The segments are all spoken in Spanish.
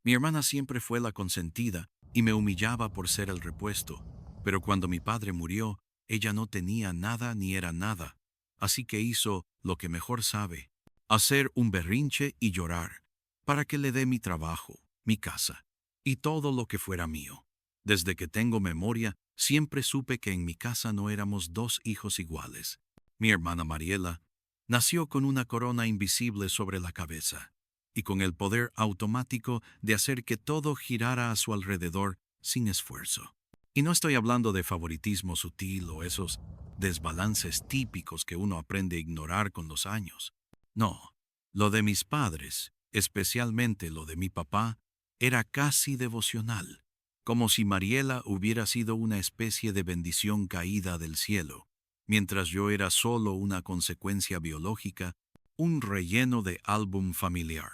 Mi hermana siempre fue la consentida y me humillaba por ser el repuesto, pero cuando mi padre murió, ella no tenía nada ni era nada, así que hizo lo que mejor sabe, hacer un berrinche y llorar, para que le dé mi trabajo, mi casa y todo lo que fuera mío. Desde que tengo memoria, siempre supe que en mi casa no éramos dos hijos iguales. Mi hermana Mariela nació con una corona invisible sobre la cabeza y con el poder automático de hacer que todo girara a su alrededor sin esfuerzo. Y no estoy hablando de favoritismo sutil o esos desbalances típicos que uno aprende a ignorar con los años. No, lo de mis padres, especialmente lo de mi papá, era casi devocional, como si Mariela hubiera sido una especie de bendición caída del cielo, mientras yo era solo una consecuencia biológica, un relleno de álbum familiar,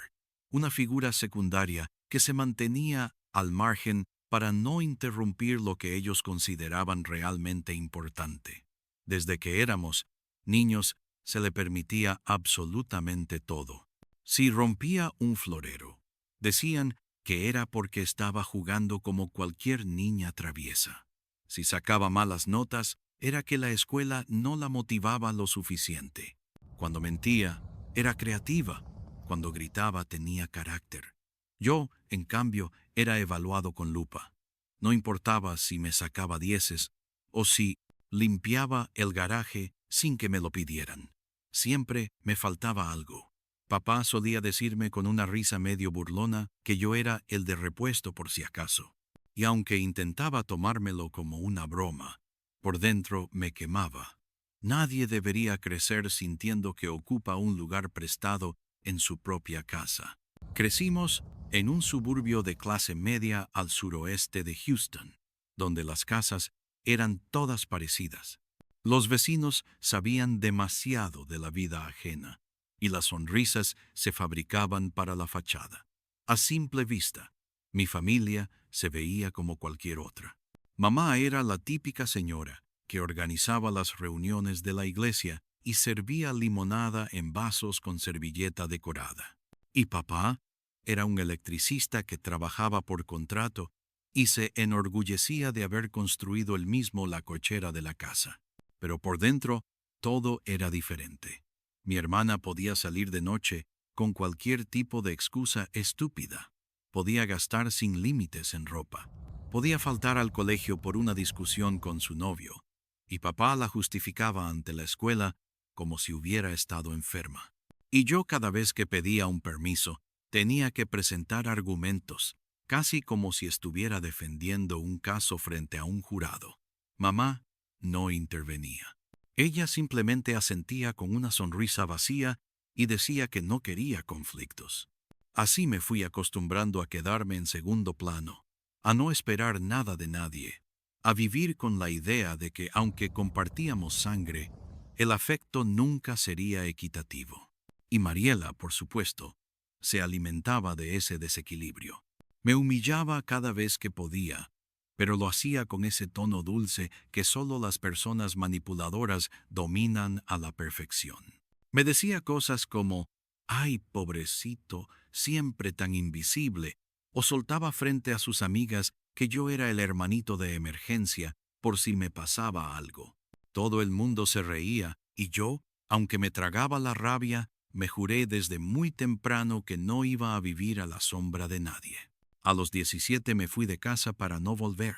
una figura secundaria que se mantenía al margen para no interrumpir lo que ellos consideraban realmente importante. Desde que éramos niños, se le permitía absolutamente todo. Si rompía un florero, decían que era porque estaba jugando como cualquier niña traviesa. Si sacaba malas notas, era que la escuela no la motivaba lo suficiente. Cuando mentía, era creativa. Cuando gritaba, tenía carácter. Yo, en cambio, era evaluado con lupa. No importaba si me sacaba dieces o si limpiaba el garaje sin que me lo pidieran. Siempre me faltaba algo. Papá solía decirme con una risa medio burlona que yo era el de repuesto por si acaso. Y aunque intentaba tomármelo como una broma, por dentro me quemaba. Nadie debería crecer sintiendo que ocupa un lugar prestado en su propia casa. Crecimos en un suburbio de clase media al suroeste de Houston, donde las casas eran todas parecidas. Los vecinos sabían demasiado de la vida ajena, y las sonrisas se fabricaban para la fachada. A simple vista, mi familia se veía como cualquier otra. Mamá era la típica señora que organizaba las reuniones de la iglesia y servía limonada en vasos con servilleta decorada. Y papá era un electricista que trabajaba por contrato y se enorgullecía de haber construido él mismo la cochera de la casa. Pero por dentro, todo era diferente. Mi hermana podía salir de noche con cualquier tipo de excusa estúpida. Podía gastar sin límites en ropa. Podía faltar al colegio por una discusión con su novio. Y papá la justificaba ante la escuela como si hubiera estado enferma. Y yo cada vez que pedía un permiso, tenía que presentar argumentos, casi como si estuviera defendiendo un caso frente a un jurado. Mamá no intervenía. Ella simplemente asentía con una sonrisa vacía y decía que no quería conflictos. Así me fui acostumbrando a quedarme en segundo plano, a no esperar nada de nadie, a vivir con la idea de que aunque compartíamos sangre, el afecto nunca sería equitativo. Y Mariela, por supuesto, se alimentaba de ese desequilibrio. Me humillaba cada vez que podía, pero lo hacía con ese tono dulce que solo las personas manipuladoras dominan a la perfección. Me decía cosas como, «Ay, pobrecito, siempre tan invisible», o soltaba frente a sus amigas que yo era el hermanito de emergencia por si me pasaba algo. Todo el mundo se reía y yo, aunque me tragaba la rabia, me juré desde muy temprano que no iba a vivir a la sombra de nadie. A los 17 me fui de casa para no volver.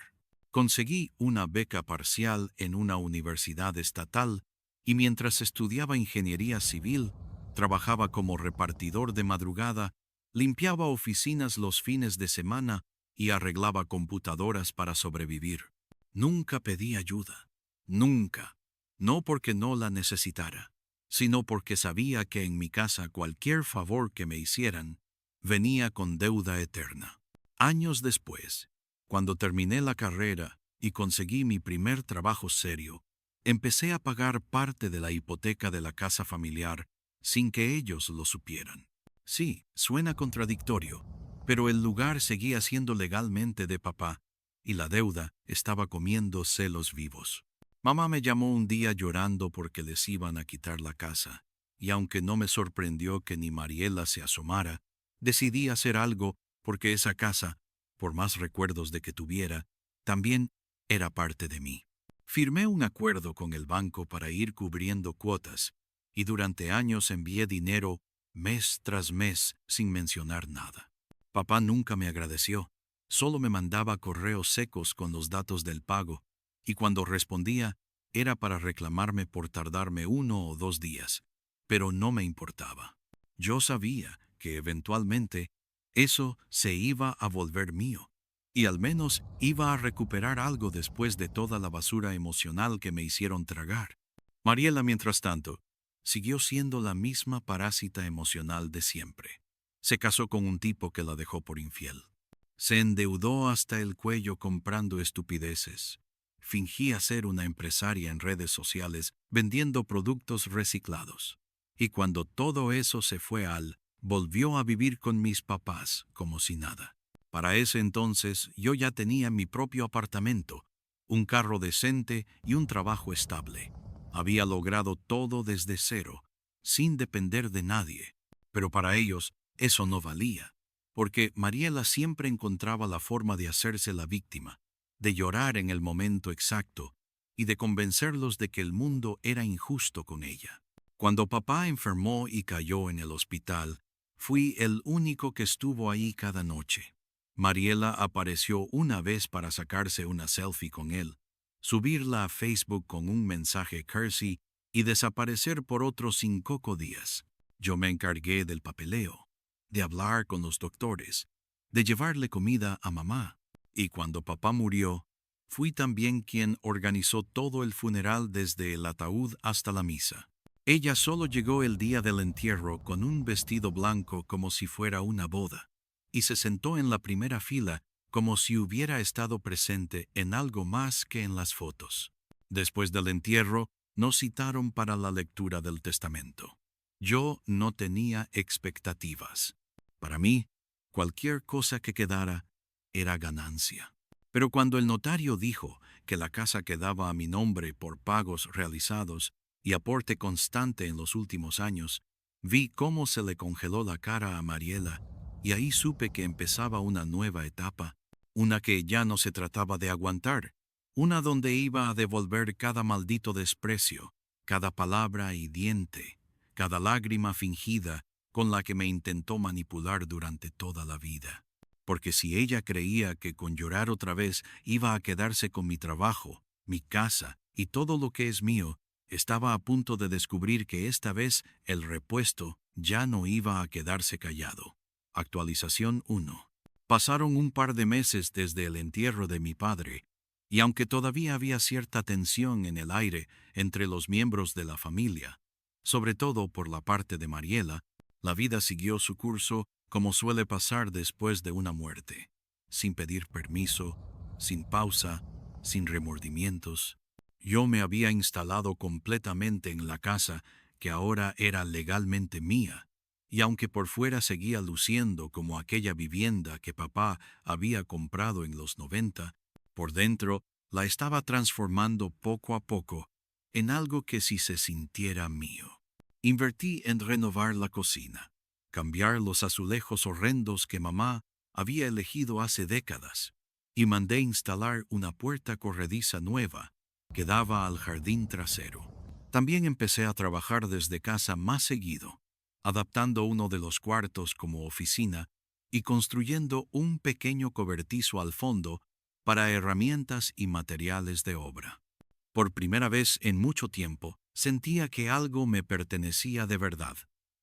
Conseguí una beca parcial en una universidad estatal y mientras estudiaba ingeniería civil, trabajaba como repartidor de madrugada, limpiaba oficinas los fines de semana y arreglaba computadoras para sobrevivir. Nunca pedí ayuda. Nunca. No porque no la necesitara, sino porque sabía que en mi casa cualquier favor que me hicieran venía con deuda eterna. Años después, cuando terminé la carrera y conseguí mi primer trabajo serio, empecé a pagar parte de la hipoteca de la casa familiar sin que ellos lo supieran. Sí, suena contradictorio, pero el lugar seguía siendo legalmente de papá y la deuda estaba comiendo celos vivos. Mamá me llamó un día llorando porque les iban a quitar la casa, y aunque no me sorprendió que ni Mariela se asomara, decidí hacer algo porque esa casa, por más recuerdos de que tuviera, también era parte de mí. Firmé un acuerdo con el banco para ir cubriendo cuotas, y durante años envié dinero mes tras mes sin mencionar nada. Papá nunca me agradeció, solo me mandaba correos secos con los datos del pago, y cuando respondía era para reclamarme por tardarme 1 o 2 días, pero no me importaba. Yo sabía que eventualmente eso se iba a volver mío, y al menos iba a recuperar algo después de toda la basura emocional que me hicieron tragar. Mariela, mientras tanto, siguió siendo la misma parásita emocional de siempre. Se casó con un tipo que la dejó por infiel. Se endeudó hasta el cuello comprando estupideces. Fingía ser una empresaria en redes sociales vendiendo productos reciclados. Y cuando todo eso se fue volvió a vivir con mis papás como si nada. Para ese entonces yo ya tenía mi propio apartamento, un carro decente y un trabajo estable. Había logrado todo desde cero, sin depender de nadie. Pero para ellos eso no valía, porque Mariela siempre encontraba la forma de hacerse la víctima, de llorar en el momento exacto y de convencerlos de que el mundo era injusto con ella. Cuando papá enfermó y cayó en el hospital, fui el único que estuvo ahí cada noche. Mariela apareció una vez para sacarse una selfie con él, subirla a Facebook con un mensaje cursi y desaparecer por otros 5 días. Yo me encargué del papeleo, de hablar con los doctores, de llevarle comida a mamá. Y cuando papá murió, fui también quien organizó todo el funeral desde el ataúd hasta la misa. Ella solo llegó el día del entierro con un vestido blanco como si fuera una boda, y se sentó en la primera fila como si hubiera estado presente en algo más que en las fotos. Después del entierro, nos citaron para la lectura del testamento. Yo no tenía expectativas. Para mí, cualquier cosa que quedara era ganancia. Pero cuando el notario dijo que la casa quedaba a mi nombre por pagos realizados y aporte constante en los últimos años, vi cómo se le congeló la cara a Mariela, y ahí supe que empezaba una nueva etapa, una que ya no se trataba de aguantar, una donde iba a devolver cada maldito desprecio, cada palabra hiriente, cada lágrima fingida con la que me intentó manipular durante toda la vida. Porque si ella creía que con llorar otra vez iba a quedarse con mi trabajo, mi casa y todo lo que es mío, estaba a punto de descubrir que esta vez el repuesto ya no iba a quedarse callado. Actualización 1. Pasaron un par de meses desde el entierro de mi padre, y aunque todavía había cierta tensión en el aire entre los miembros de la familia, sobre todo por la parte de Mariela, la vida siguió su curso como suele pasar después de una muerte, sin pedir permiso, sin pausa, sin remordimientos. Yo me había instalado completamente en la casa que ahora era legalmente mía, y aunque por fuera seguía luciendo como aquella vivienda que papá había comprado en los 90, por dentro la estaba transformando poco a poco en algo que sí se sintiera mío. Invertí en renovar la cocina, cambiar los azulejos horrendos que mamá había elegido hace décadas, y mandé instalar una puerta corrediza nueva que daba al jardín trasero. También empecé a trabajar desde casa más seguido, adaptando uno de los cuartos como oficina y construyendo un pequeño cobertizo al fondo para herramientas y materiales de obra. Por primera vez en mucho tiempo, sentía que algo me pertenecía de verdad,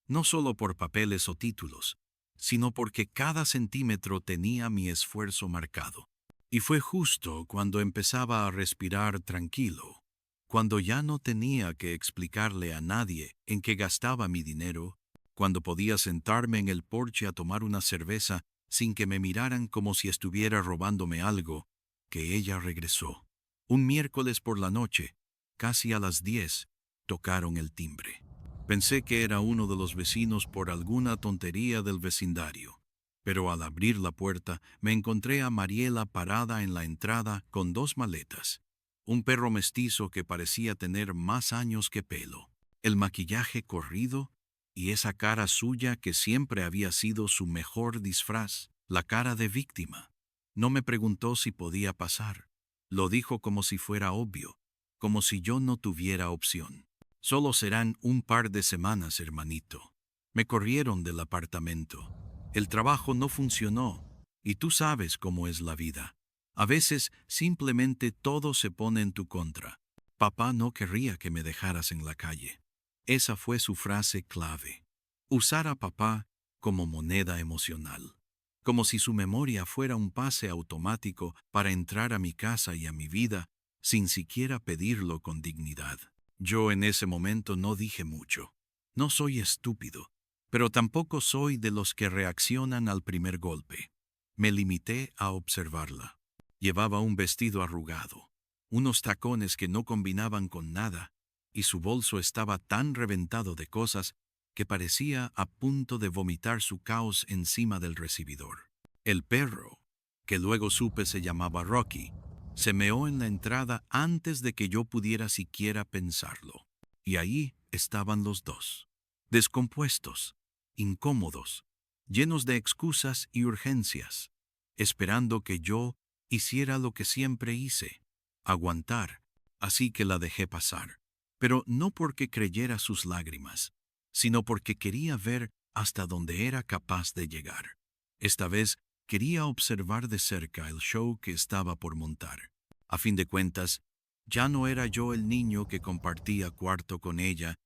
no solo por papeles o títulos, sino porque cada centímetro tenía mi esfuerzo marcado. Y fue justo cuando empezaba a respirar tranquilo, cuando ya no tenía que explicarle a nadie en qué gastaba mi dinero, cuando podía sentarme en el porche a tomar una cerveza sin que me miraran como si estuviera robándome algo, que ella regresó. Un miércoles por la noche, casi a las 10, tocaron el timbre. Pensé que era uno de los vecinos por alguna tontería del vecindario, pero al abrir la puerta me encontré a Mariela parada en la entrada con 2 maletas, un perro mestizo que parecía tener más años que pelo, el maquillaje corrido y esa cara suya que siempre había sido su mejor disfraz. la cara de víctima. No me preguntó si podía pasar. Lo dijo como si fuera obvio, como si yo no tuviera opción. Solo serán un par de semanas, hermanito. Me corrieron del apartamento. El trabajo no funcionó, y tú sabes cómo es la vida. A veces simplemente todo se pone en tu contra. Papá no querría que me dejaras en la calle. Esa fue su frase clave. Usar a papá como moneda emocional. Como si su memoria fuera un pase automático para entrar a mi casa y a mi vida sin siquiera pedirlo con dignidad. Yo en ese momento no dije mucho. No soy estúpido, pero tampoco soy de los que reaccionan al primer golpe. Me limité a observarla. Llevaba un vestido arrugado, unos tacones que no combinaban con nada, y su bolso estaba tan reventado de cosas que parecía a punto de vomitar su caos encima del recibidor. El perro, que luego supe se llamaba Rocky, se meó en la entrada antes de que yo pudiera siquiera pensarlo. Y ahí estaban los dos, descompuestos, incómodos, llenos de excusas y urgencias, esperando que yo hiciera lo que siempre hice, aguantar, así que la dejé pasar. Pero no porque creyera sus lágrimas, sino porque quería ver hasta dónde era capaz de llegar. Esta vez quería observar de cerca el show que estaba por montar. A fin de cuentas, ya no era yo el niño que compartía cuarto con ella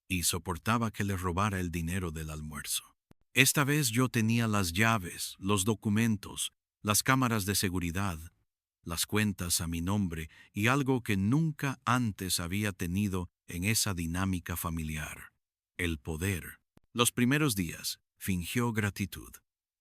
y soportaba que le robara el dinero del almuerzo. Esta vez yo tenía las llaves, los documentos, las cámaras de seguridad, las cuentas a mi nombre y algo que nunca antes había tenido en esa dinámica familiar: el poder. Los primeros días fingió gratitud,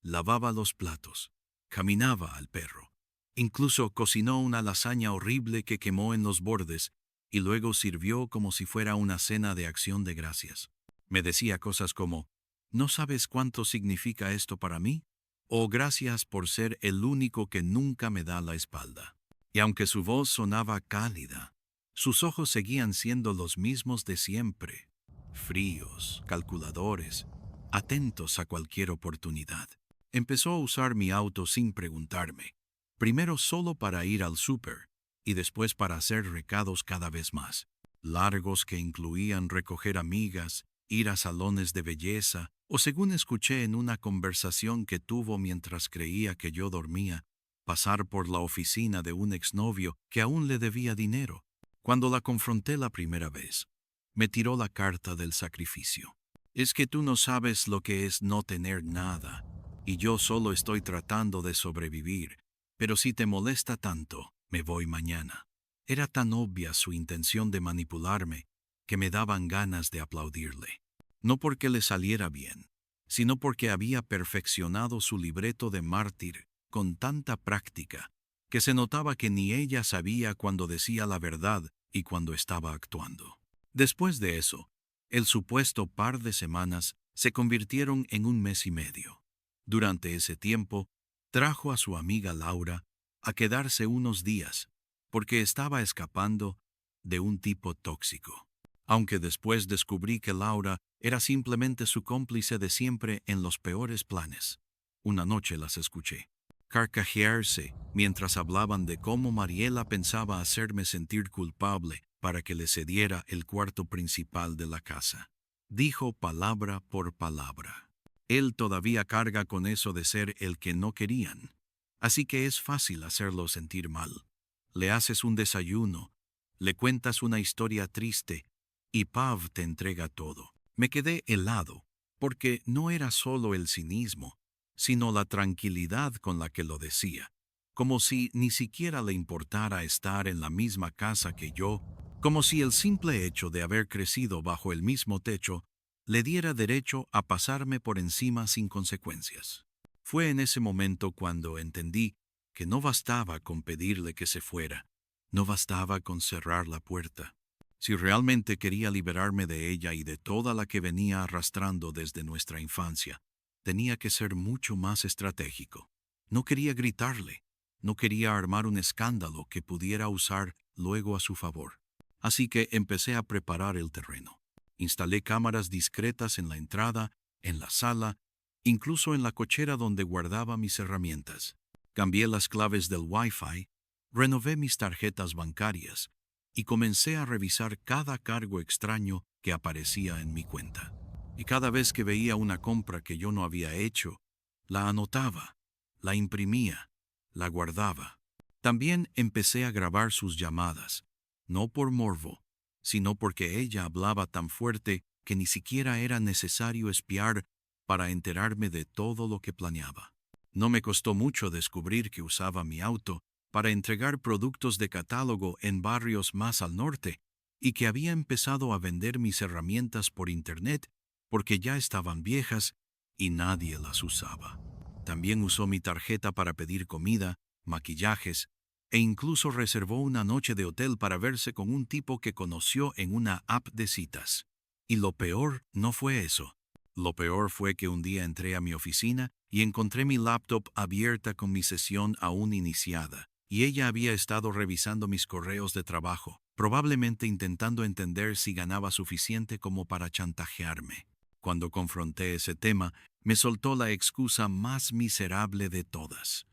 lavaba los platos, caminaba al perro, incluso cocinó una lasaña horrible que quemó en los bordes y luego sirvió como si fuera una cena de acción de gracias. Me decía cosas como: ¿no sabes cuánto significa esto para mí? O gracias por ser el único que nunca me da la espalda. Y aunque su voz sonaba cálida, sus ojos seguían siendo los mismos de siempre, fríos, calculadores, atentos a cualquier oportunidad. Empezó a usar mi auto sin preguntarme, primero solo para ir al súper y después para hacer recados cada vez más largos que incluían recoger amigas, ir a salones de belleza, o según escuché en una conversación que tuvo mientras creía que yo dormía, pasar por la oficina de un exnovio que aún le debía dinero. Cuando la confronté la primera vez, me tiró la carta del sacrificio. Es que tú no sabes lo que es no tener nada, y yo solo estoy tratando de sobrevivir, pero si te molesta tanto, me voy mañana. Era tan obvia su intención de manipularme que me daban ganas de aplaudirle. No porque le saliera bien, sino porque había perfeccionado su libreto de mártir con tanta práctica que se notaba que ni ella sabía cuando decía la verdad y cuando estaba actuando. Después de eso, el supuesto par de semanas se convirtieron en un mes y medio. Durante ese tiempo, trajo a su amiga Laura a quedarse unos días, porque estaba escapando de un tipo tóxico. Aunque después descubrí que Laura era simplemente su cómplice de siempre en los peores planes. Una noche las escuché carcajearse mientras hablaban de cómo Mariela pensaba hacerme sentir culpable para que le cediera el cuarto principal de la casa. Dijo palabra por palabra: él todavía carga con eso de ser el que no querían, así que es fácil hacerlo sentir mal. Le haces un desayuno, le cuentas una historia triste y Pav te entrega todo. Me quedé helado, porque no era solo el cinismo, sino la tranquilidad con la que lo decía, como si ni siquiera le importara estar en la misma casa que yo, como si el simple hecho de haber crecido bajo el mismo techo le diera derecho a pasarme por encima sin consecuencias. Fue en ese momento cuando entendí que no bastaba con pedirle que se fuera, no bastaba con cerrar la puerta. Si realmente quería liberarme de ella y de toda la que venía arrastrando desde nuestra infancia, tenía que ser mucho más estratégico. No quería gritarle, no quería armar un escándalo que pudiera usar luego a su favor. Así que empecé a preparar el terreno. Instalé cámaras discretas en la entrada, en la sala incluso en la cochera donde guardaba mis herramientas. Cambié las claves del Wi-Fi, renové mis tarjetas bancarias y comencé a revisar cada cargo extraño que aparecía en mi cuenta. Y cada vez que veía una compra que yo no había hecho, la anotaba, la imprimía, la guardaba. También empecé a grabar sus llamadas, no por morbo, sino porque ella hablaba tan fuerte que ni siquiera era necesario espiar para enterarme de todo lo que planeaba. No me costó mucho descubrir que usaba mi auto para entregar productos de catálogo en barrios más al norte y que había empezado a vender mis herramientas por internet porque ya estaban viejas y nadie las usaba. También usó mi tarjeta para pedir comida, maquillajes e incluso reservó una noche de hotel para verse con un tipo que conoció en una app de citas. Y lo peor no fue eso. Lo peor fue que un día entré a mi oficina y encontré mi laptop abierta con mi sesión aún iniciada, y ella había estado revisando mis correos de trabajo, probablemente intentando entender si ganaba suficiente como para chantajearme. Cuando confronté ese tema, me soltó la excusa más miserable de todas.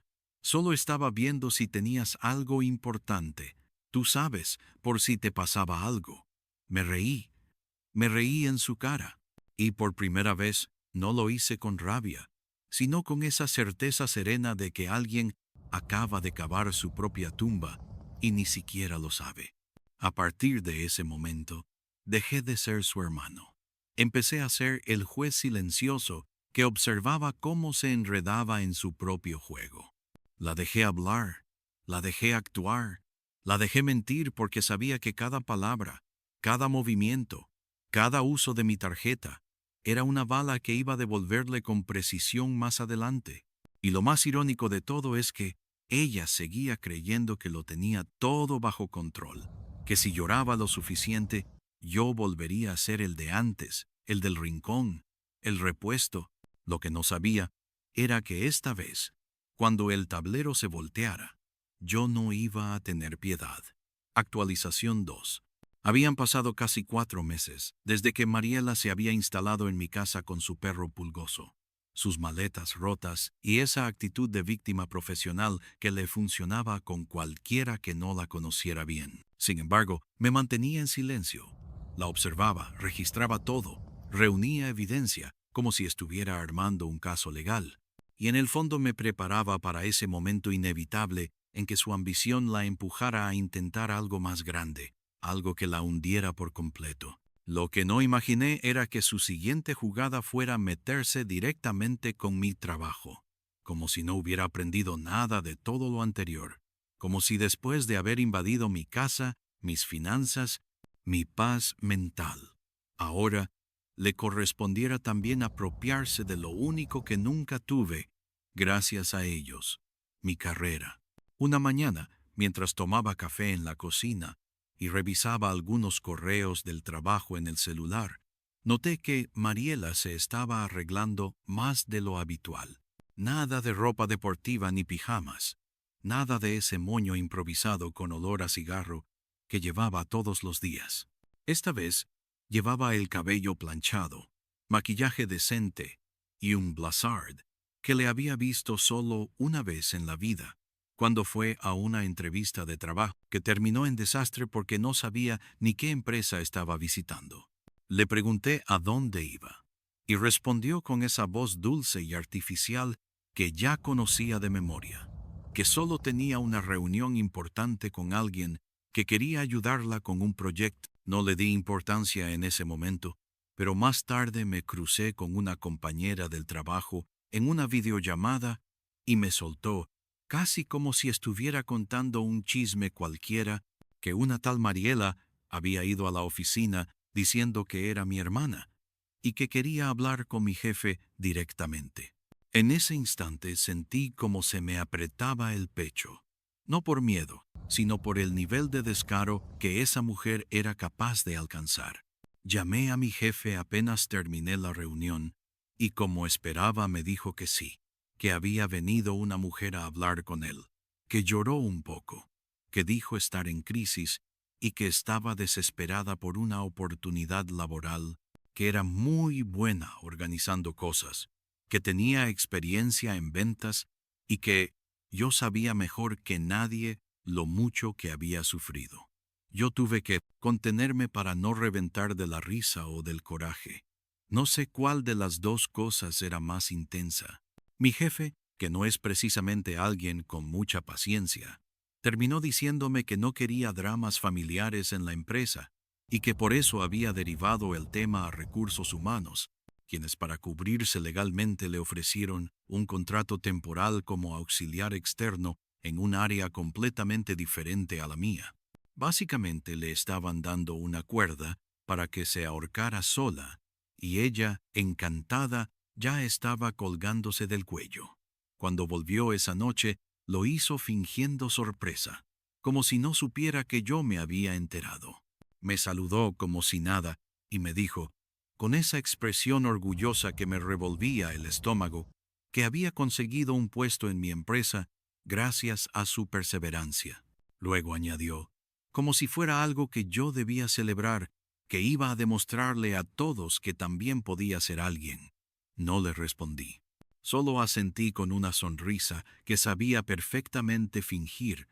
Solo estaba viendo si tenías algo importante. Tú sabes, por si te pasaba algo. Me reí. Me reí en su cara. Y por primera vez no lo hice con rabia, sino con esa certeza serena de que alguien acaba de cavar su propia tumba y ni siquiera lo sabe. A partir de ese momento, dejé de ser su hermano. Empecé a ser el juez silencioso que observaba cómo se enredaba en su propio juego. La dejé hablar, la dejé actuar, la dejé mentir porque sabía que cada palabra, cada movimiento, cada uso de mi tarjeta era una bala que iba a devolverle con precisión más adelante. Y lo más irónico de todo es que ella seguía creyendo que lo tenía todo bajo control, que si lloraba lo suficiente, yo volvería a ser el de antes, el del rincón, el repuesto. Lo que no sabía era que esta vez, cuando el tablero se volteara, yo no iba a tener piedad. Actualización 2. Habían pasado casi 4 meses desde que Mariela se había instalado en mi casa con su perro pulgoso, sus maletas rotas y esa actitud de víctima profesional que le funcionaba con cualquiera que no la conociera bien. Sin embargo, me mantenía en silencio. La observaba, registraba todo, reunía evidencia, como si estuviera armando un caso legal. Y en el fondo me preparaba para ese momento inevitable en que su ambición la empujara a intentar algo más grande, algo que la hundiera por completo. Lo que no imaginé era que su siguiente jugada fuera meterse directamente con mi trabajo, como si no hubiera aprendido nada de todo lo anterior, como si después de haber invadido mi casa, mis finanzas, mi paz mental, ahora le correspondiera también apropiarse de lo único que nunca tuve, gracias a ellos, mi carrera. Una mañana, mientras tomaba café en la cocina y revisaba algunos correos del trabajo en el celular, noté que Mariela se estaba arreglando más de lo habitual. Nada de ropa deportiva ni pijamas, nada de ese moño improvisado con olor a cigarro que llevaba todos los días. Esta vez llevaba el cabello planchado, maquillaje decente y un blazard que le había visto solo una vez en la vida, cuando fue a una entrevista de trabajo que terminó en desastre porque no sabía ni qué empresa estaba visitando. Le pregunté a dónde iba, y respondió con esa voz dulce y artificial que ya conocía de memoria, que solo tenía una reunión importante con alguien que quería ayudarla con un proyecto. No le di importancia en ese momento, pero más tarde me crucé con una compañera del trabajo en una videollamada y me soltó, casi como si estuviera contando un chisme cualquiera, que una tal Mariela había ido a la oficina diciendo que era mi hermana y que quería hablar con mi jefe directamente. En ese instante sentí como se me apretaba el pecho, no por miedo, sino por el nivel de descaro que esa mujer era capaz de alcanzar. Llamé a mi jefe apenas terminé la reunión y como esperaba me dijo que sí, que había venido una mujer a hablar con él, que lloró un poco, que dijo estar en crisis y que estaba desesperada por una oportunidad laboral, que era muy buena organizando cosas, que tenía experiencia en ventas y que yo sabía mejor que nadie lo mucho que había sufrido. Yo tuve que contenerme para no reventar de la risa o del coraje. No sé cuál de las dos cosas era más intensa. Mi jefe, que no es precisamente alguien con mucha paciencia, terminó diciéndome que no quería dramas familiares en la empresa y que por eso había derivado el tema a recursos humanos, quienes para cubrirse legalmente le ofrecieron un contrato temporal como auxiliar externo en un área completamente diferente a la mía. Básicamente le estaban dando una cuerda para que se ahorcara sola, y ella, encantada, ya estaba colgándose del cuello. Cuando volvió esa noche, lo hizo fingiendo sorpresa, como si no supiera que yo me había enterado. Me saludó como si nada y me dijo, con esa expresión orgullosa que me revolvía el estómago, que había conseguido un puesto en mi empresa gracias a su perseverancia. Luego añadió, como si fuera algo que yo debía celebrar, que iba a demostrarle a todos que también podía ser alguien. No le respondí. Solo asentí con una sonrisa que sabía perfectamente fingir,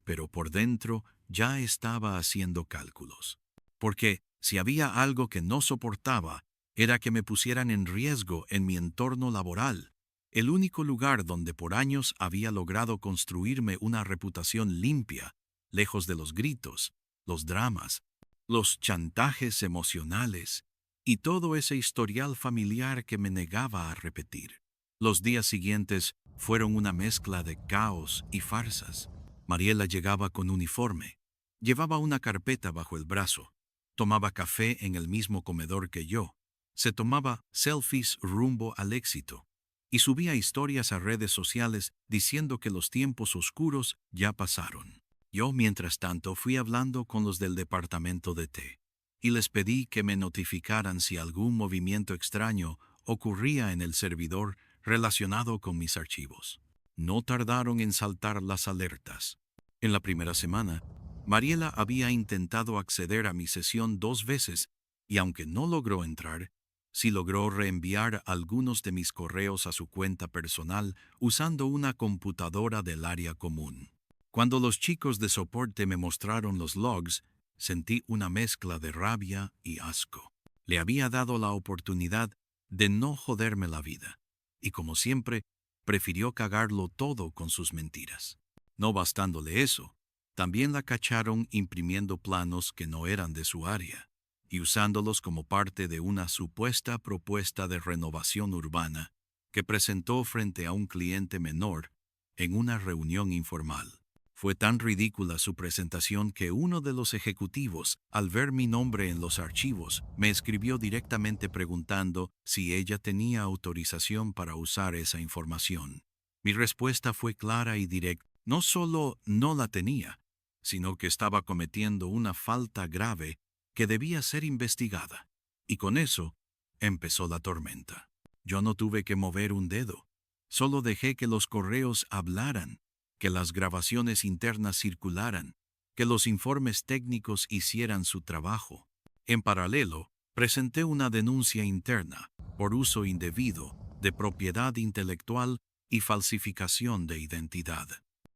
pero por dentro ya estaba haciendo cálculos. Porque si había algo que no soportaba, era que me pusieran en riesgo en mi entorno laboral, el único lugar donde por años había logrado construirme una reputación limpia, lejos de los gritos, los dramas, los chantajes emocionales y todo ese historial familiar que me negaba a repetir. Los días siguientes fueron una mezcla de caos y farsas. Mariela llegaba con uniforme, llevaba una carpeta bajo el brazo, tomaba café en el mismo comedor que yo, se tomaba selfies rumbo al éxito y subía historias a redes sociales diciendo que los tiempos oscuros ya pasaron. Yo, mientras tanto, fui hablando con los del departamento de té y les pedí que me notificaran si algún movimiento extraño ocurría en el servidor relacionado con mis archivos. No tardaron en saltar las alertas. En la primera semana, Mariela había intentado acceder a mi sesión 2 veces y aunque no logró entrar, sí logró reenviar algunos de mis correos a su cuenta personal usando una computadora del área común. Cuando los chicos de soporte me mostraron los logs, sentí una mezcla de rabia y asco. Le había dado la oportunidad de no joderme la vida, y como siempre, prefirió cagarlo todo con sus mentiras. No bastándole eso, también la cacharon imprimiendo planos que no eran de su área y usándolos como parte de una supuesta propuesta de renovación urbana que presentó frente a un cliente menor en una reunión informal. Fue tan ridícula su presentación que uno de los ejecutivos, al ver mi nombre en los archivos, me escribió directamente preguntando si ella tenía autorización para usar esa información. Mi respuesta fue clara y directa. No solo no la tenía, sino que estaba cometiendo una falta grave que debía ser investigada. Y con eso empezó la tormenta. Yo no tuve que mover un dedo. Solo dejé que los correos hablaran, que las grabaciones internas circularan, que los informes técnicos hicieran su trabajo. En paralelo, presenté una denuncia interna por uso indebido de propiedad intelectual y falsificación de identidad.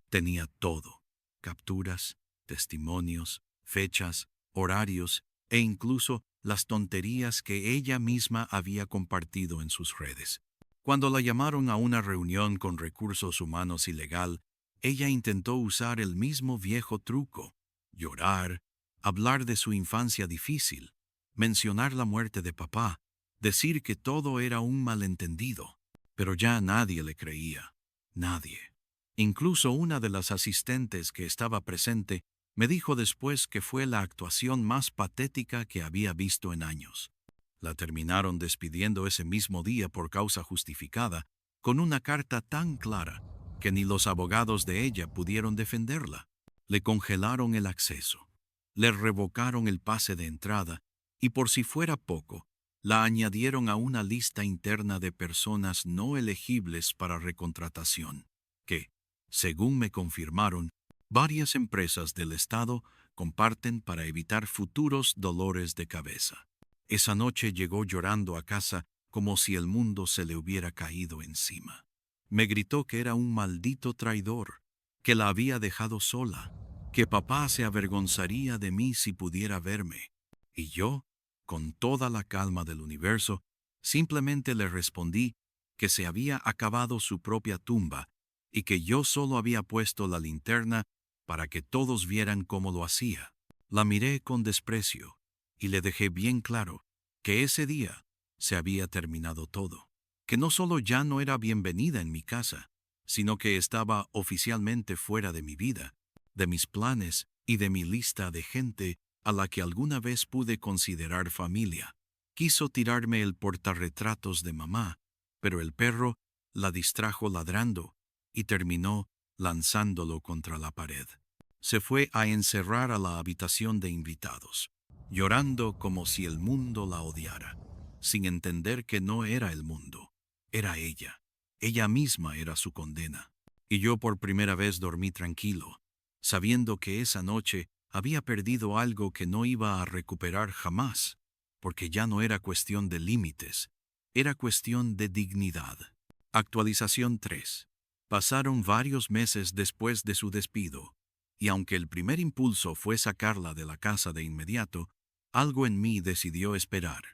Tenía todo: capturas, testimonios, fechas, horarios e incluso las tonterías que ella misma había compartido en sus redes. Cuando la llamaron a una reunión con recursos humanos ilegal, ella intentó usar el mismo viejo truco: llorar, hablar de su infancia difícil, mencionar la muerte de papá, decir que todo era un malentendido. Pero ya nadie le creía. Nadie. Incluso una de las asistentes que estaba presente me dijo después que fue la actuación más patética que había visto en años. La terminaron despidiendo ese mismo día por causa justificada, con una carta tan clara que ni los abogados de ella pudieron defenderla. Le congelaron el acceso, le revocaron el pase de entrada y, por si fuera poco, la añadieron a una lista interna de personas no elegibles para recontratación, que, según me confirmaron, varias empresas del Estado comparten para evitar futuros dolores de cabeza. Esa noche llegó llorando a casa como si el mundo se le hubiera caído encima. Me gritó que era un maldito traidor, que la había dejado sola, que papá se avergonzaría de mí si pudiera verme. Y yo, con toda la calma del universo, simplemente le respondí que se había acabado su propia tumba y que yo solo había puesto la linterna para que todos vieran cómo lo hacía. La miré con desprecio y le dejé bien claro que ese día se había terminado todo, que no solo ya no era bienvenida en mi casa, sino que estaba oficialmente fuera de mi vida, de mis planes y de mi lista de gente a la que alguna vez pude considerar familia. Quiso tirarme el portarretratos de mamá, pero el perro la distrajo ladrando y terminó lanzándolo contra la pared. Se fue a encerrar a la habitación de invitados, llorando como si el mundo la odiara, sin entender que no era el mundo, era ella. Ella misma era su condena. Y yo por primera vez dormí tranquilo, sabiendo que esa noche había perdido algo que no iba a recuperar jamás, porque ya no era cuestión de límites, era cuestión de dignidad. Actualización 3. Pasaron varios meses después de su despido, y aunque el primer impulso fue sacarla de la casa de inmediato, algo en mí decidió esperar.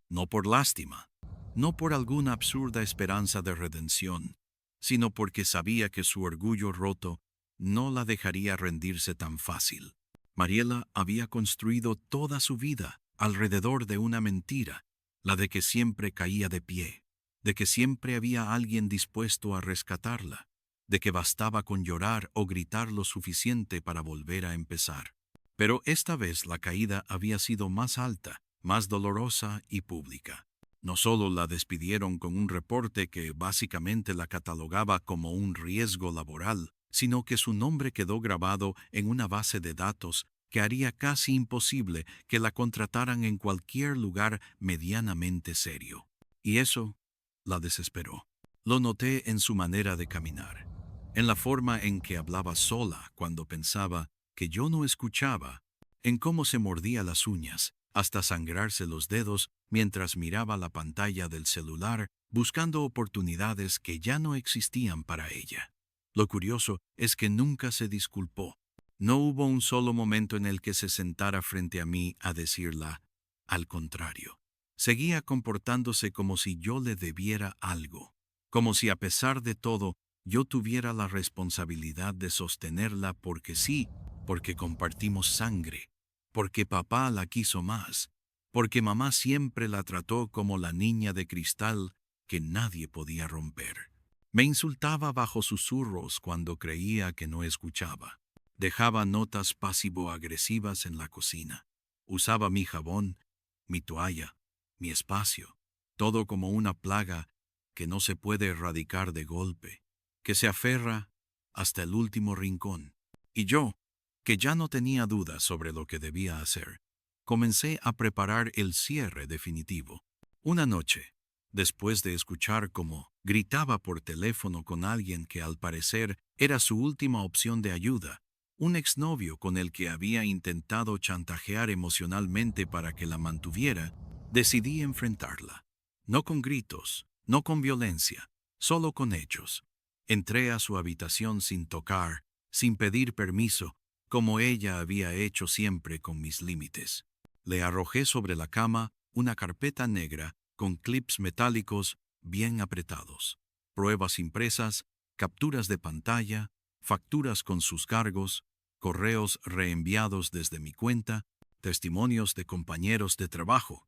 No por lástima, no por alguna absurda esperanza de redención, sino porque sabía que su orgullo roto no la dejaría rendirse tan fácil. Mariela había construido toda su vida alrededor de una mentira, la de que siempre caía de pie, de que siempre había alguien dispuesto a rescatarla, de que bastaba con llorar o gritar lo suficiente para volver a empezar. Pero esta vez la caída había sido más alta, más dolorosa y pública. No solo la despidieron con un reporte que básicamente la catalogaba como un riesgo laboral, sino que su nombre quedó grabado en una base de datos que haría casi imposible que la contrataran en cualquier lugar medianamente serio. Y eso la desesperó. Lo noté en su manera de caminar, en la forma en que hablaba sola cuando pensaba que yo no escuchaba, en cómo se mordía las uñas hasta sangrarse los dedos mientras miraba la pantalla del celular buscando oportunidades que ya no existían para ella. Lo curioso es que nunca se disculpó. No hubo un solo momento en el que se sentara frente a mí a decirla. Al contrario, seguía comportándose como si yo le debiera algo, como si a pesar de todo yo tuviera la responsabilidad de sostenerla porque sí, porque compartimos sangre, porque papá la quiso más, porque mamá siempre la trató como la niña de cristal que nadie podía romper. Me insultaba bajo susurros cuando creía que no escuchaba. Dejaba notas pasivo-agresivas en la cocina. Usaba mi jabón, mi toalla, mi espacio, todo como una plaga que no se puede erradicar de golpe, que se aferra hasta el último rincón. Y yo, que ya no tenía dudas sobre lo que debía hacer, comencé a preparar el cierre definitivo. Una noche, después de escuchar cómo gritaba por teléfono con alguien que al parecer era su última opción de ayuda, un exnovio con el que había intentado chantajear emocionalmente para que la mantuviera, decidí enfrentarla. No con gritos, no con violencia, solo con hechos. Entré a su habitación sin tocar, sin pedir permiso, como ella había hecho siempre con mis límites. Le arrojé sobre la cama una carpeta negra con clips metálicos bien apretados, pruebas impresas, capturas de pantalla, facturas con sus cargos, correos reenviados desde mi cuenta, testimonios de compañeros de trabajo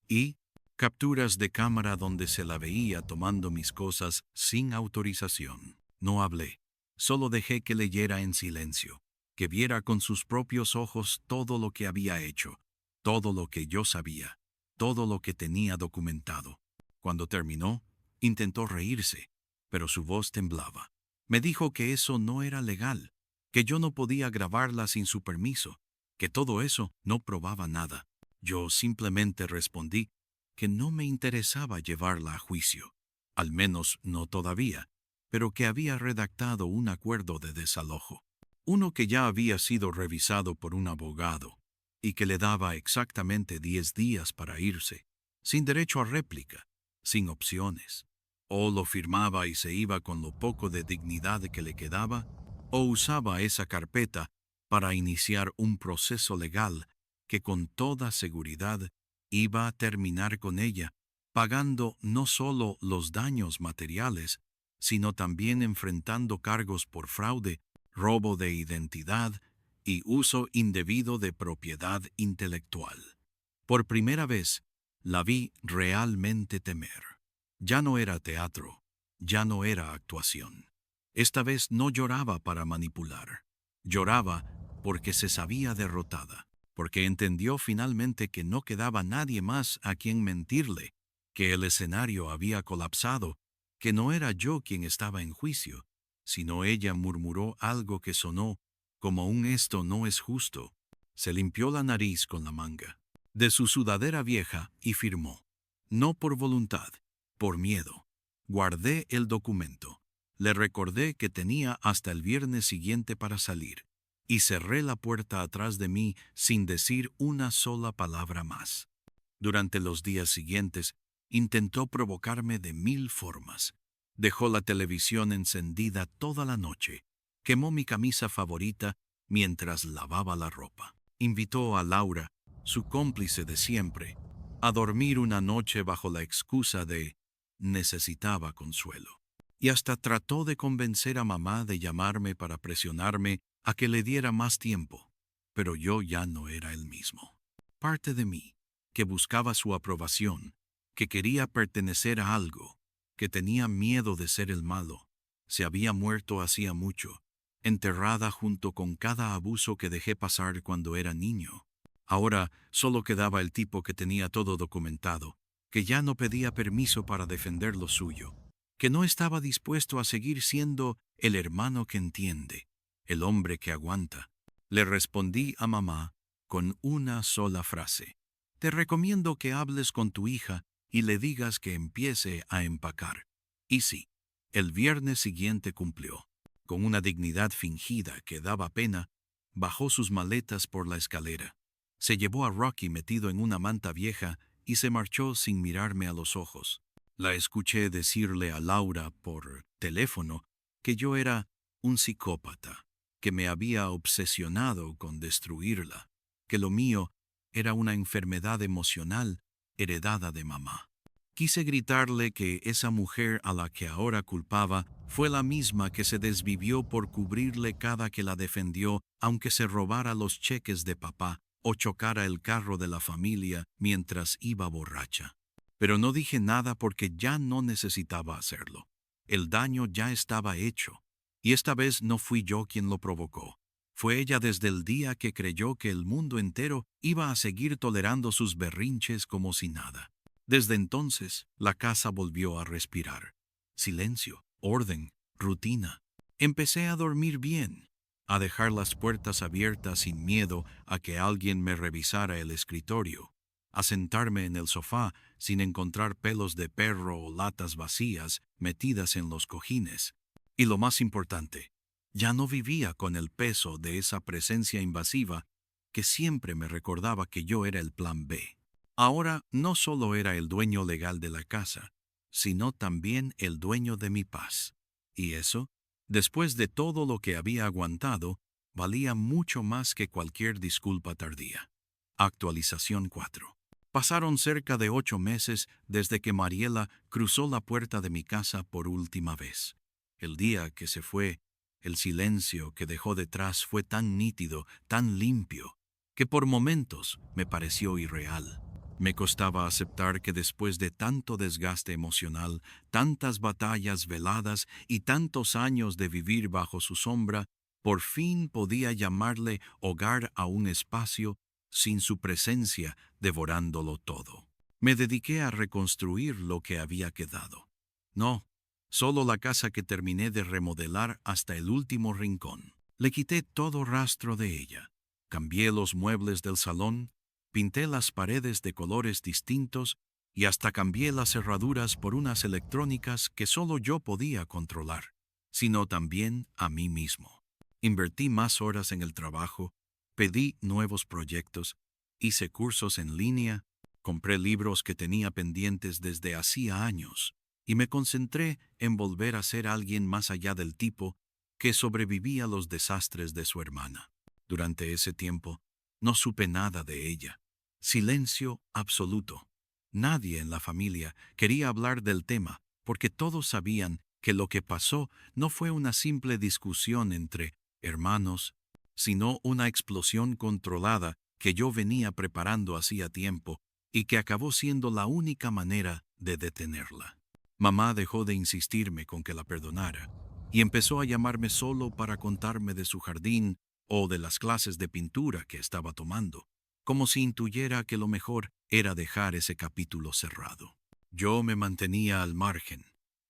y capturas de cámara donde se la veía tomando mis cosas sin autorización. No hablé, solo dejé que leyera en silencio, que viera con sus propios ojos todo lo que había hecho, todo lo que yo sabía, todo lo que tenía documentado. Cuando terminó, intentó reírse, pero su voz temblaba. Me dijo que eso no era legal, que yo no podía grabarla sin su permiso, que todo eso no probaba nada. Yo simplemente respondí que no me interesaba llevarla a juicio, al menos no todavía, pero que había redactado un acuerdo de desalojo, uno que ya había sido revisado por un abogado y que le daba exactamente 10 días para irse, sin derecho a réplica, sin opciones. O lo firmaba y se iba con lo poco de dignidad que le quedaba, o usaba esa carpeta para iniciar un proceso legal que con toda seguridad iba a terminar con ella, pagando no solo los daños materiales, sino también enfrentando cargos por fraude, robo de identidad y uso indebido de propiedad intelectual. Por primera vez, la vi realmente temer. Ya no era teatro, ya no era actuación. Esta vez no lloraba para manipular. Lloraba porque se sabía derrotada, porque entendió finalmente que no quedaba nadie más a quien mentirle, que el escenario había colapsado, que no era yo quien estaba en juicio, sino ella murmuró algo que sonó como un esto no es justo. Se limpió la nariz con la manga de su sudadera vieja y firmó. No por voluntad, por miedo. Guardé el documento. Le recordé que tenía hasta el viernes siguiente para salir, y cerré la puerta atrás de mí sin decir una sola palabra más. Durante los días siguientes, intentó provocarme de 1000 formas. Dejó la televisión encendida toda la noche. Quemó mi camisa favorita mientras lavaba la ropa. Invitó a Laura, su cómplice de siempre, a dormir una noche bajo la excusa de necesitaba consuelo. Y hasta trató de convencer a mamá de llamarme para presionarme a que le diera más tiempo. Pero yo ya no era el mismo. Parte de mí, que buscaba su aprobación, que quería pertenecer a algo, que tenía miedo de ser el malo, se había muerto hacía mucho, enterrada junto con cada abuso que dejé pasar cuando era niño. Ahora solo quedaba el tipo que tenía todo documentado, que ya no pedía permiso para defender lo suyo, que no estaba dispuesto a seguir siendo el hermano que entiende, el hombre que aguanta. Le respondí a mamá con una sola frase. Te recomiendo que hables con tu hija y le digas que empiece a empacar. Y sí, el viernes siguiente cumplió. Con una dignidad fingida que daba pena, bajó sus maletas por la escalera. Se llevó a Rocky metido en una manta vieja y se marchó sin mirarme a los ojos. La escuché decirle a Laura por teléfono que yo era un psicópata, que me había obsesionado con destruirla, que lo mío era una enfermedad emocional heredada de mamá. Quise gritarle que esa mujer a la que ahora culpaba fue la misma que se desvivió por cubrirle cada que la defendió, aunque se robara los cheques de papá o chocara el carro de la familia mientras iba borracha. Pero no dije nada porque ya no necesitaba hacerlo. El daño ya estaba hecho, y esta vez no fui yo quien lo provocó. Fue ella desde el día que creyó que el mundo entero iba a seguir tolerando sus berrinches como si nada. Desde entonces, la casa volvió a respirar. Silencio, orden, rutina. Empecé a dormir bien, a dejar las puertas abiertas sin miedo a que alguien me revisara el escritorio, a sentarme en el sofá sin encontrar pelos de perro o latas vacías metidas en los cojines. Y lo más importante, ya no vivía con el peso de esa presencia invasiva que siempre me recordaba que yo era el plan B. Ahora no solo era el dueño legal de la casa, sino también el dueño de mi paz. Y eso, después de todo lo que había aguantado, valía mucho más que cualquier disculpa tardía. Actualización 4. Pasaron cerca de 8 meses desde que Mariela cruzó la puerta de mi casa por última vez. El día que se fue, el silencio que dejó detrás fue tan nítido, tan limpio, que por momentos me pareció irreal. Me costaba aceptar que después de tanto desgaste emocional, tantas batallas veladas y tantos años de vivir bajo su sombra, por fin podía llamarle hogar a un espacio sin su presencia devorándolo todo. Me dediqué a reconstruir lo que había quedado. No, solo la casa que terminé de remodelar hasta el último rincón. Le quité todo rastro de ella. Cambié los muebles del salón, pinté las paredes de colores distintos y hasta cambié las cerraduras por unas electrónicas que solo yo podía controlar, sino también a mí mismo. Invertí más horas en el trabajo, pedí nuevos proyectos, hice cursos en línea Compré libros que tenía pendientes desde hacía años y me concentré en volver a ser alguien más allá del tipo que sobrevivía a los desastres de su hermana. Durante ese tiempo, no supe nada de ella. Silencio absoluto. Nadie en la familia quería hablar del tema porque todos sabían que lo que pasó no fue una simple discusión entre hermanos, sino una explosión controlada que yo venía preparando hacía tiempo y que acabó siendo la única manera de detenerla. Mamá dejó de insistirme con que la perdonara y empezó a llamarme solo para contarme de su jardín o de las clases de pintura que estaba tomando, como si intuyera que lo mejor era dejar ese capítulo cerrado. Yo me mantenía al margen.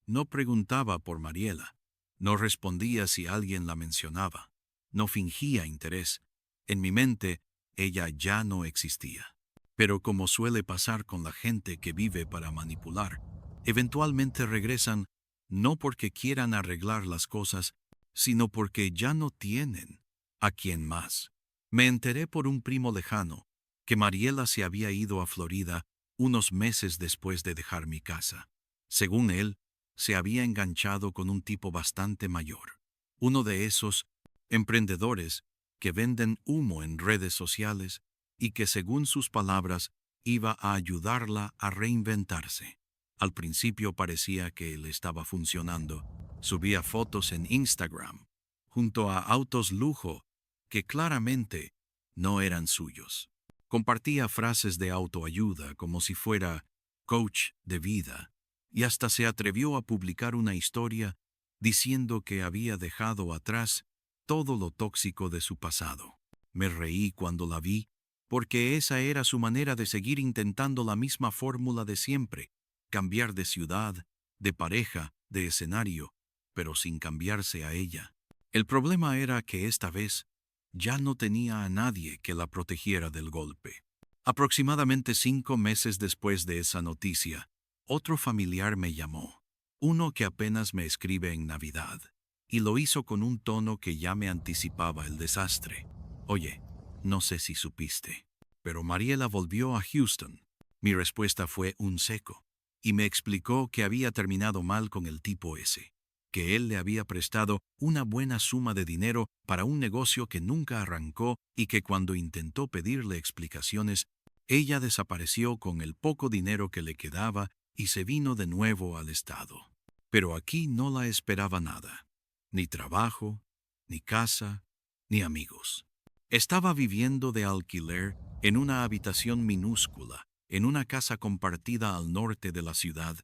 No preguntaba por Mariela. No respondía si alguien la mencionaba. No fingía interés. En mi mente, ella ya no existía. Pero como suele pasar con la gente que vive para manipular, eventualmente regresan no porque quieran arreglar las cosas, sino porque ya no tienen a quién más. Me enteré por un primo lejano que Mariela se había ido a Florida unos meses después de dejar mi casa. Según él, se había enganchado con un tipo bastante mayor, uno de esos emprendedores que venden humo en redes sociales y que, según sus palabras, iba a ayudarla a reinventarse. Al principio parecía que le estaba funcionando. Subía fotos en Instagram, junto a autos lujo que claramente no eran suyos. Compartía frases de autoayuda como si fuera coach de vida, y hasta se atrevió a publicar una historia diciendo que había dejado atrás todo lo tóxico de su pasado. Me reí cuando la vi, porque esa era su manera de seguir intentando la misma fórmula de siempre: cambiar de ciudad, de pareja, de escenario, pero sin cambiarse a ella. El problema era que esta vez ya no tenía a nadie que la protegiera del golpe. Aproximadamente 5 meses después de esa noticia, otro familiar me llamó, uno que apenas me escribe en Navidad, y lo hizo con un tono que ya me anticipaba el desastre. Oye, no sé si supiste, pero Mariela volvió a Houston. Mi respuesta fue un seco, y me explicó que había terminado mal con el tipo ese, que él le había prestado una buena suma de dinero para un negocio que nunca arrancó y que cuando intentó pedirle explicaciones, ella desapareció con el poco dinero que le quedaba y se vino de nuevo al estado. Pero aquí no la esperaba nada, ni trabajo, ni casa, ni amigos. Estaba viviendo de alquiler en una habitación minúscula, en una casa compartida al norte de la ciudad,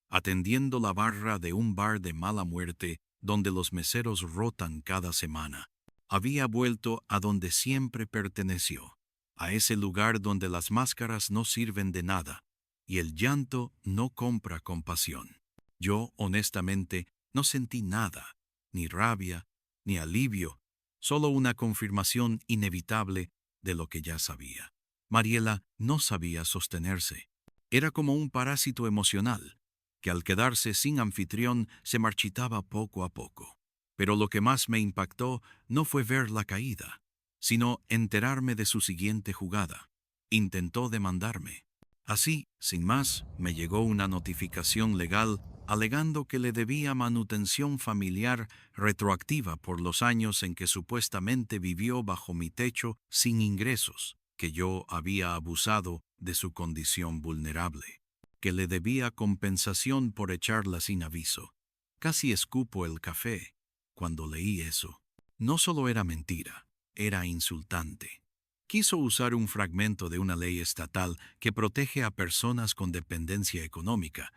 atendiendo la barra de un bar de mala muerte donde los meseros rotan cada semana. Había vuelto a donde siempre perteneció, a ese lugar donde las máscaras no sirven de nada y el llanto no compra compasión. Yo, honestamente, no sentí nada, ni rabia, ni alivio, solo una confirmación inevitable de lo que ya sabía. Mariela no sabía sostenerse. Era como un parásito emocional, que al quedarse sin anfitrión se marchitaba poco a poco. Pero lo que más me impactó no fue ver la caída, sino enterarme de su siguiente jugada. Intentó demandarme. Así, sin más, me llegó una notificación legal alegando que le debía manutención familiar retroactiva por los años en que supuestamente vivió bajo mi techo sin ingresos, que yo había abusado de su condición vulnerable, que le debía compensación por echarla sin aviso. Casi escupo el café cuando leí eso. No solo era mentira, era insultante. Quiso usar un fragmento de una ley estatal que protege a personas con dependencia económica,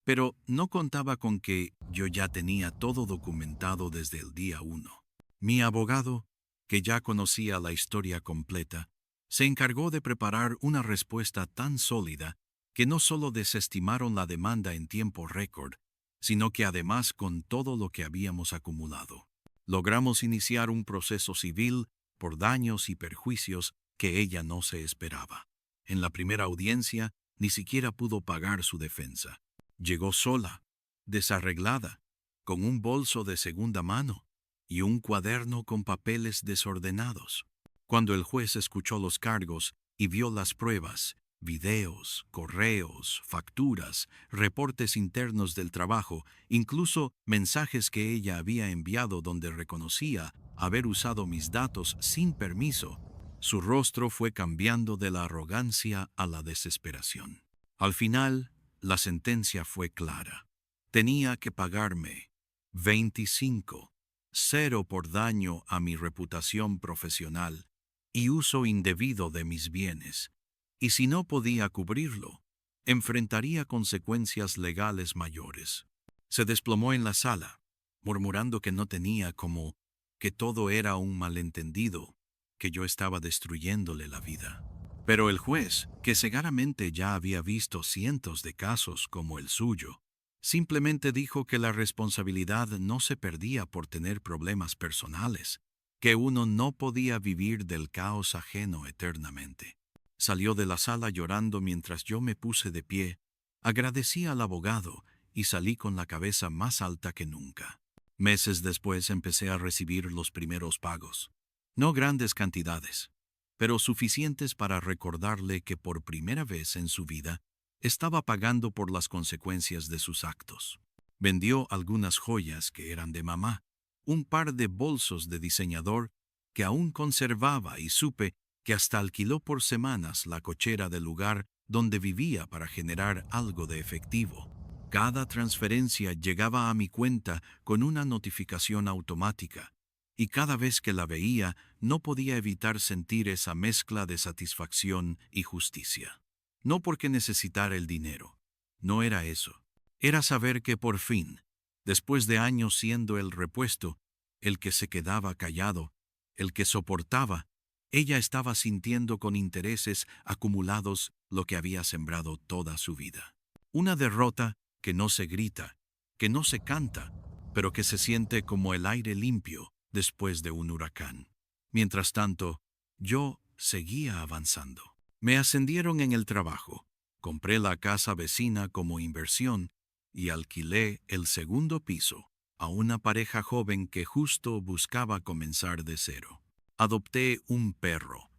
pero no contaba con que yo ya tenía todo documentado desde el día 1. Mi abogado, que ya conocía la historia completa, se encargó de preparar una respuesta tan sólida que no solo desestimaron la demanda en tiempo récord, sino que además con todo lo que habíamos acumulado. Logramos iniciar un proceso civil por daños y perjuicios que ella no se esperaba. En la primera audiencia, ni siquiera pudo pagar su defensa. Llegó sola, desarreglada, con un bolso de segunda mano y un cuaderno con papeles desordenados. Cuando el juez escuchó los cargos y vio las pruebas, videos, correos, facturas, reportes internos del trabajo, incluso mensajes que ella había enviado donde reconocía haber usado mis datos sin permiso. Su rostro fue cambiando de la arrogancia a la desesperación. Al final, la sentencia fue clara. Tenía que pagarme 25, cero por daño a mi reputación profesional y uso indebido de mis bienes. Y si no podía cubrirlo, enfrentaría consecuencias legales mayores. Se desplomó en la sala, murmurando que no tenía como que todo era un malentendido, que yo estaba destruyéndole la vida. Pero el juez, que cegaramente ya había visto cientos de casos como el suyo, simplemente dijo que la responsabilidad no se perdía por tener problemas personales, que uno no podía vivir del caos ajeno eternamente. Salió de la sala llorando mientras yo me puse de pie, agradecí al abogado y salí con la cabeza más alta que nunca. Meses después empecé a recibir los primeros pagos. No grandes cantidades, pero suficientes para recordarle que por primera vez en su vida estaba pagando por las consecuencias de sus actos. Vendió algunas joyas que eran de mamá, un par de bolsos de diseñador que aún conservaba y supe que hasta alquiló por semanas la cochera del lugar donde vivía para generar algo de efectivo. Cada transferencia llegaba a mi cuenta con una notificación automática, y cada vez que la veía no podía evitar sentir esa mezcla de satisfacción y justicia. No porque necesitara el dinero, no era eso. Era saber que por fin, después de años siendo el repuesto, el que se quedaba callado, el que soportaba, ella estaba sintiendo con intereses acumulados lo que había sembrado toda su vida. Una derrota que no se grita, que no se canta, pero que se siente como el aire limpio después de un huracán. Mientras tanto, yo seguía avanzando. Me ascendieron en el trabajo, compré la casa vecina como inversión y alquilé el segundo piso a una pareja joven que justo buscaba comenzar de cero. Adopté un perro,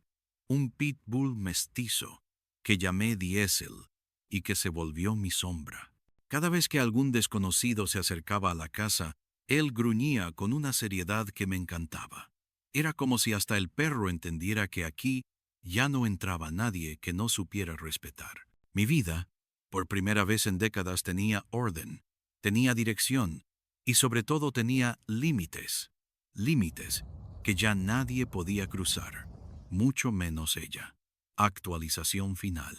un pitbull mestizo, que llamé Diesel y que se volvió mi sombra. Cada vez que algún desconocido se acercaba a la casa, él gruñía con una seriedad que me encantaba. Era como si hasta el perro entendiera que aquí ya no entraba nadie que no supiera respetar. Mi vida, por primera vez en décadas, tenía orden, tenía dirección y sobre todo tenía límites. Límites que ya nadie podía cruzar, mucho menos ella. Actualización final.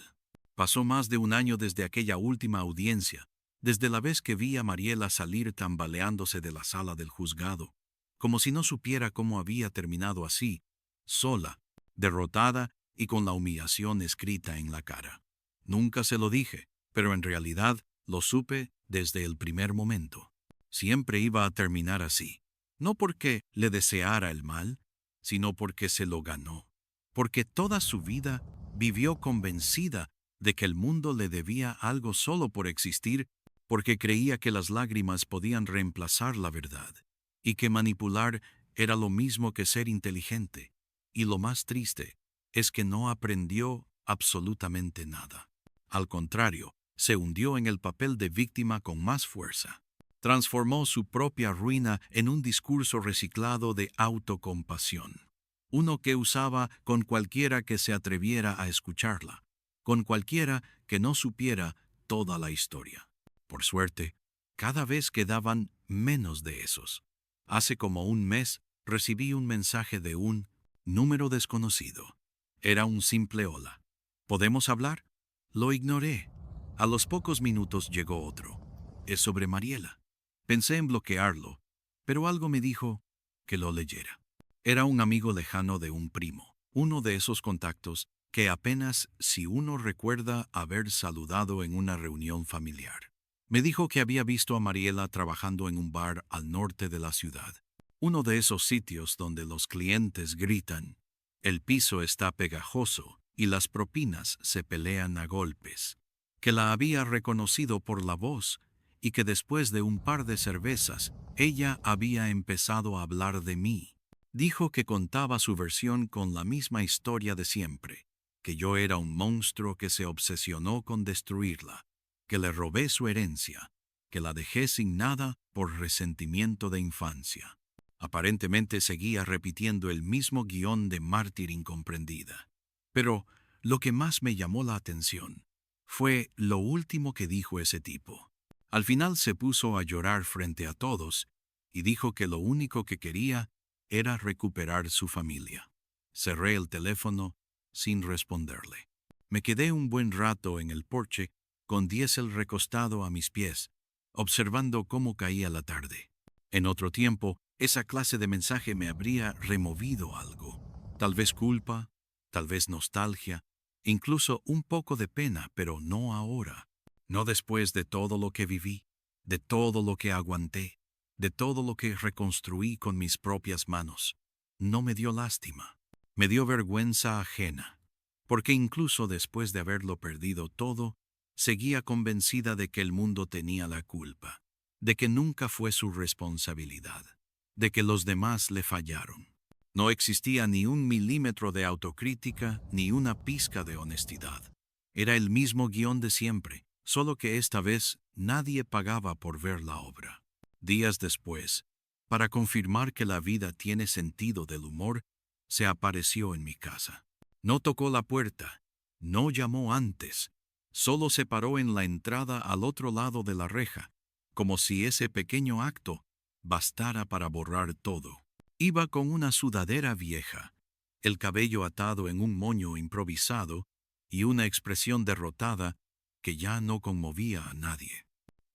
Pasó más de un año desde aquella última audiencia, desde la vez que vi a Mariela salir tambaleándose de la sala del juzgado, como si no supiera cómo había terminado así, sola, derrotada y con la humillación escrita en la cara. Nunca se lo dije, pero en realidad lo supe desde el primer momento. Siempre iba a terminar así, no porque le deseara el mal, sino porque se lo ganó, porque toda su vida vivió convencida de que el mundo le debía algo solo por existir, porque creía que las lágrimas podían reemplazar la verdad, y que manipular era lo mismo que ser inteligente. Y lo más triste es que no aprendió absolutamente nada. Al contrario, se hundió en el papel de víctima con más fuerza. Transformó su propia ruina en un discurso reciclado de autocompasión, uno que usaba con cualquiera que se atreviera a escucharla, con cualquiera que no supiera toda la historia. Por suerte, cada vez quedaban menos de esos. Hace como un mes recibí un mensaje de un número desconocido. Era un simple hola. ¿Podemos hablar? Lo ignoré. A los pocos minutos llegó otro. Es sobre Mariela. Pensé en bloquearlo, pero algo me dijo que lo leyera. Era un amigo lejano de un primo, uno de esos contactos que apenas si uno recuerda haber saludado en una reunión familiar. Me dijo que había visto a Mariela trabajando en un bar al norte de la ciudad, uno de esos sitios donde los clientes gritan, el piso está pegajoso y las propinas se pelean a golpes, que la había reconocido por la voz y que después de un par de cervezas ella había empezado a hablar de mí. Dijo que contaba su versión con la misma historia de siempre, que yo era un monstruo que se obsesionó con destruirla, que le robé su herencia, que la dejé sin nada por resentimiento de infancia. Aparentemente seguía repitiendo el mismo guión de mártir incomprendida. Pero lo que más me llamó la atención fue lo último que dijo ese tipo. Al final se puso a llorar frente a todos y dijo que lo único que quería era recuperar su familia. Cerré el teléfono sin responderle. Me quedé un buen rato en el porche con Diesel recostado a mis pies, observando cómo caía la tarde. En otro tiempo, esa clase de mensaje me habría removido algo. Tal vez culpa, tal vez nostalgia, incluso un poco de pena, pero no ahora. No después de todo lo que viví, de todo lo que aguanté, de todo lo que reconstruí con mis propias manos. No me dio lástima, me dio vergüenza ajena, porque incluso después de haberlo perdido todo, seguía convencida de que el mundo tenía la culpa, de que nunca fue su responsabilidad, de que los demás le fallaron. No existía ni un milímetro de autocrítica ni una pizca de honestidad. Era el mismo guión de siempre, solo que esta vez nadie pagaba por ver la obra. Días después, para confirmar que la vida tiene sentido del humor, se apareció en mi casa. No tocó la puerta, no llamó antes, solo se paró en la entrada al otro lado de la reja, como si ese pequeño acto bastara para borrar todo. Iba con una sudadera vieja, el cabello atado en un moño improvisado y una expresión derrotada que ya no conmovía a nadie.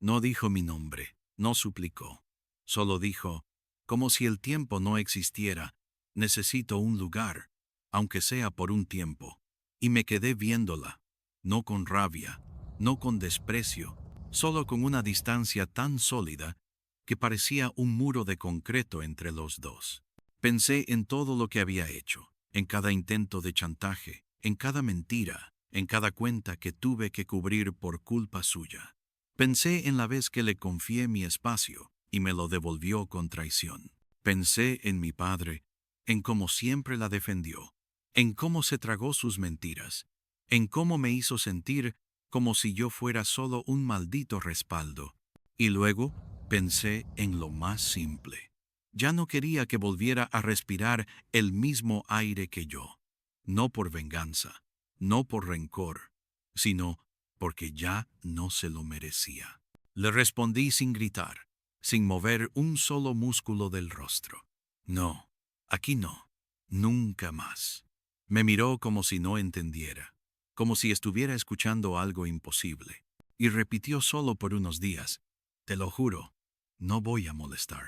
No dijo mi nombre, no suplicó, solo dijo, como si el tiempo no existiera, necesito un lugar, aunque sea por un tiempo. Y me quedé viéndola, no con rabia, no con desprecio, solo con una distancia tan sólida que parecía un muro de concreto entre los dos. Pensé en todo lo que había hecho, en cada intento de chantaje, en cada mentira, en cada cuenta que tuve que cubrir por culpa suya. Pensé en la vez que le confié mi espacio y me lo devolvió con traición. Pensé en mi padre, en cómo siempre la defendió, en cómo se tragó sus mentiras, en cómo me hizo sentir como si yo fuera solo un maldito respaldo. Y luego pensé en lo más simple. Ya no quería que volviera a respirar el mismo aire que yo, no por venganza, no por rencor, sino porque ya no se lo merecía. Le respondí sin gritar, sin mover un solo músculo del rostro. No, aquí no, nunca más. Me miró como si no entendiera, como si estuviera escuchando algo imposible, y repitió solo por unos días, te lo juro, no voy a molestar.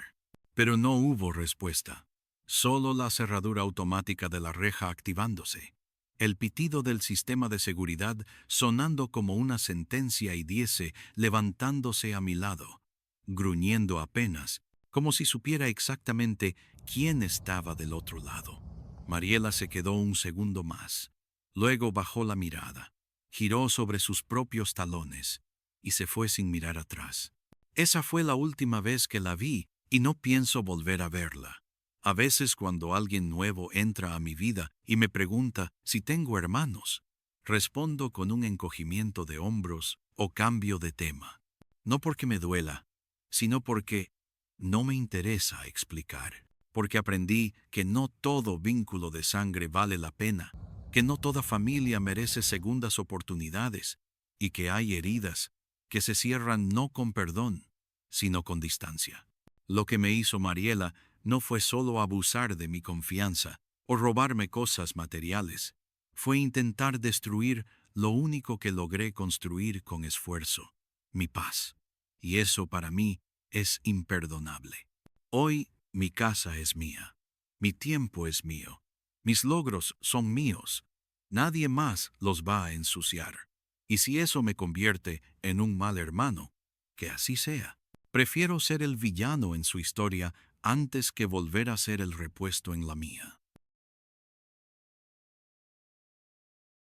Pero no hubo respuesta, solo la cerradura automática de la reja activándose, el pitido del sistema de seguridad sonando como una sentencia y Diese levantándose a mi lado, gruñendo apenas, como si supiera exactamente quién estaba del otro lado. Mariela se quedó un segundo más. Luego bajó la mirada, giró sobre sus propios talones y se fue sin mirar atrás. Esa fue la última vez que la vi y no pienso volver a verla. A veces cuando alguien nuevo entra a mi vida y me pregunta si tengo hermanos, respondo con un encogimiento de hombros o cambio de tema. No porque me duela, sino porque no me interesa explicar. Porque aprendí que no todo vínculo de sangre vale la pena, que no toda familia merece segundas oportunidades y que hay heridas que se cierran no con perdón, sino con distancia. Lo que me hizo Mariela no fue solo abusar de mi confianza o robarme cosas materiales, fue intentar destruir lo único que logré construir con esfuerzo, mi paz. Y eso para mí es imperdonable. Hoy mi casa es mía, mi tiempo es mío, mis logros son míos, nadie más los va a ensuciar. Y si eso me convierte en un mal hermano, que así sea. Prefiero ser el villano en su historia antes que volver a ser el repuesto en la mía.